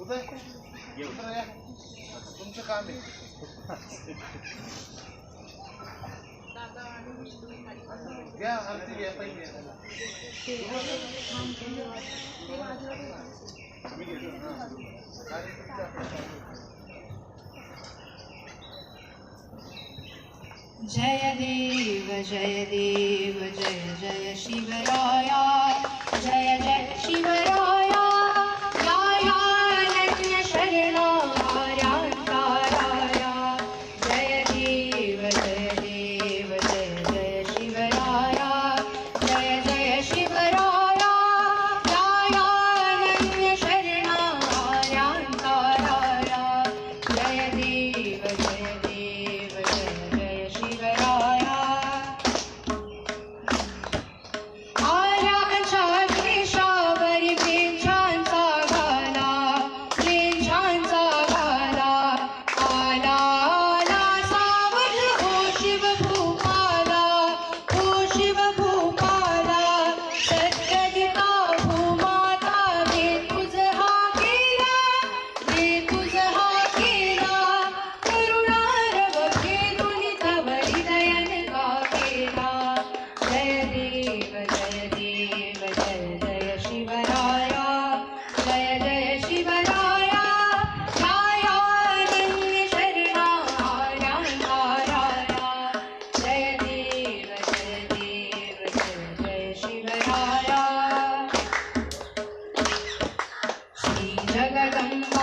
उदय उदय या तुमचं काम आहे घ्या आरती घ्या पहिले जय देव जय देव जय जय शिवराया जय जय शिवराया या अनन्य शरणा ताराया जय देव जय देव जय जय शिवराया जय जय शिवराया या अनन्य शरणा ताराया जय देव जय देव जय जय शिवराया आर्यांच्या देशावर बेंछांचा गाला बेंछांचा गाला आला आला सावध हो शिवभूपाला हो शिवभूपाला सत्यदिता भूमाता दे तुझ हा केला दे तुझ हा केला करुणारव खेदुन तव हृदयन का केला जय देव जय देव जय जय शिवराया जय जय शिवराया या अनन्य शरणा ताराया जय देव जय देव जय जय शिवराया श्री जगदम्ब